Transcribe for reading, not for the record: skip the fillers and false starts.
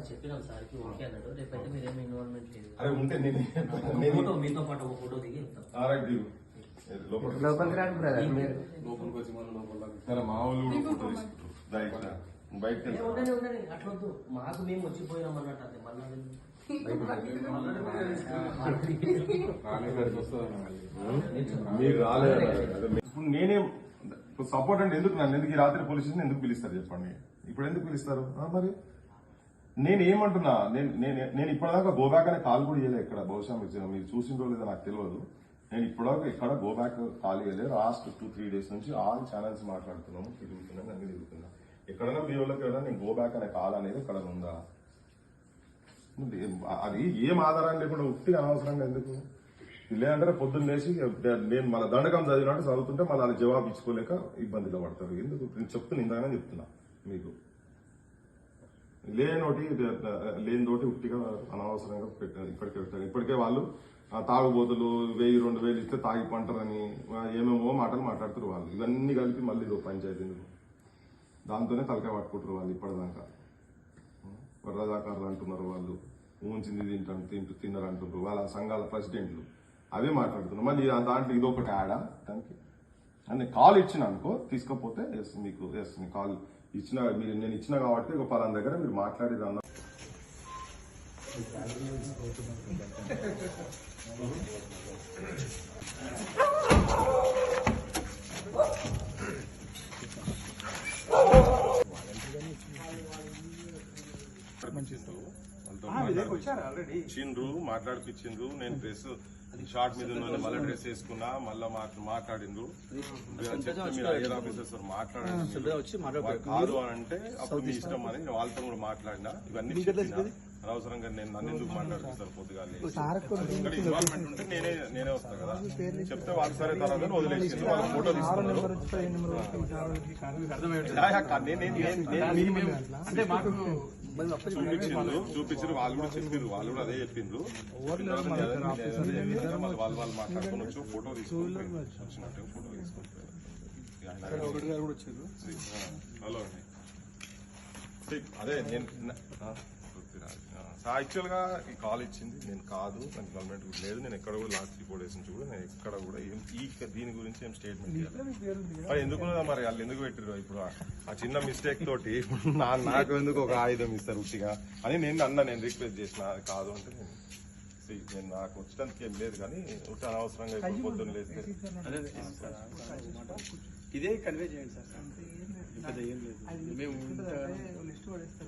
చెప్పినాం సార్కి ఓకే అన్నాడు. రేపైతే మీరేమి ఇన్వాల్వ్మెంట్ లేదు. అరే ఉంటే ఫోటో మీతో పాటు ఒక ఫోటో దిగి లోపలికి రాడు బ్రదర్ మీరు లోపలికి వచ్చి మన లోపల మా వాళ్ళు కూడా ఫోటో తీసుకుంటారు బయట అట్లొద్దు, మాకు మేము వచ్చిపోయినాం అన్నట్టు. అదే మళ్ళీ మీరు రాలేదు. ఇప్పుడు నేనేం సపోర్ట్ అంటే ఎందుకు నన్ను ఎందుకు ఈ రాత్రి పోలీస్ స్టేషన్ ఎందుకు పిలుస్తారు చెప్పండి? ఇప్పుడు ఎందుకు పిలుస్తారు? మరి నేను ఏమంటున్నా, నేను ఇప్పటిదాకా గోబ్యాక్ అనే కాల్ కూడా చేయలేదు ఎక్కడ. బహుశా మీరు చూసిందో లేదో నాకు తెలియదు. నేను ఇప్పటిదాకా ఎక్కడ గోబ్యాక్ కాల్ చేయలేదు. లాస్ట్ 2-3 days నుంచి ఆల్ ఛానల్స్ మాట్లాడుతున్నాము, తిరుగుతున్నాము, అన్ని తిరుగుతున్నా. ఎక్కడైనా మీ వాళ్ళకి ఎవరైనా నేను గోబ్యాక్ అనే కాల్ అనేది ఎక్కడ ఉందా? అది ఏం ఆధారం లేకుండా ఉట్టి అనవసరంగా ఎందుకు? లేదంటే పొద్దున్న లేచి నేను మన దండకం చదివినట్టు చదువుతుంటే మళ్ళీ అది జవాబు ఇచ్చుకోలేక ఇబ్బందిలో పడతారు. ఎందుకు నేను ఇంతగానే చెప్తున్నా మీకు. లేనితోటి ఉట్టిగా అనవసరంగా ఇప్పటికే పెట్టారు. ఇప్పటికే వాళ్ళు తాగుబోతులు 1000-2000 ఇస్తే తాగి పంటరని ఏమేమో మాటలు మాట్లాడుతారు వాళ్ళు. ఇవన్నీ కలిపి మళ్ళీ పంచాయతీ దాంతోనే తలకాయ పట్టుకుంటారు వాళ్ళు. ఇప్పటిదాకా రజాకారులు అంటున్నారు వాళ్ళు, ఊంచింది తిన్నారు అంటున్నారు వాళ్ళ సంఘాల ప్రెసిడెంట్లు. అవే మాట్లాడుతున్నారు. మళ్ళీ దాంట్లో ఇదొకటి యాడా దానికి అని కాల్ ఇచ్చిన అనుకో, తీసుకపోతే మీకు కాల్ ఇచ్చిన నేను ఇచ్చిన కాబట్టి ఒక పలానా దగ్గర మీరు మాట్లాడేది అన్న ఇచ్చిండ్రు, మాట్లాడిపించిండ్రు. నేను డ్రెస్ షార్ట్ మీద మళ్ళీ డ్రెస్ వేసుకున్నా, మళ్ళీ మాట్లాడిండ్రు. మీరు ఐఆర్ ఆఫీసర్స్ మాట్లాడండి కాదు అని అంటే అప్పుడు మీ ఇష్టం అని వాళ్ళతో కూడా మాట్లాడినా. ఇవన్నీ అనవసరంగా నన్ను ఎందుకు మాట్లాడుతారు? పొద్దుగా ఇన్వాల్వ్మెంట్ ఉంటే నేనే వస్తా కదా. చెప్తే వాళ్ళు సరే తర్వాత వదిలేసిండ్రు. వాళ్ళ ఫోటో తీసుకున్నారు, చూపించారు. వాళ్ళు కూడా చెప్పారు, వాళ్ళు కూడా అదే చెప్పిండ్రు. వాళ్ళు మాట్లాడుకుని వచ్చి ఫోటో తీసుకుని వచ్చినట్టు ఫోటో తీసుకుంటారు. అదే నేను యాక్చువల్ గా ఈ కాల్ ఇచ్చింది నేను కాదు, నాకు గవర్నమెంట్ కూడా లేదు. నేను ఎక్కడ కూడా లాస్ట్ 4 days నుంచి కూడా నేను ఎక్కడ కూడా దీని గురించి ఏం స్టేట్మెంట్ చేయాలి ఎందుకున్నదా? మరి వాళ్ళు ఎందుకు పెట్టారు? ఇప్పుడు ఆ చిన్న మిస్టేక్ తోటి నాకు ఎందుకు ఒక ఆయుధం ఇస్తారు ఉట్టిగా అని నేను రిక్వెస్ట్ చేసిన. అది కాదు అంటే నేను నాకు వచ్చడానికి ఏం లేదు, కానీ ఉట్టి అనవసరంగా పొద్దున్న లేస్తే ఇదే కన్వే చేయండి సార్. ఏం లేదు.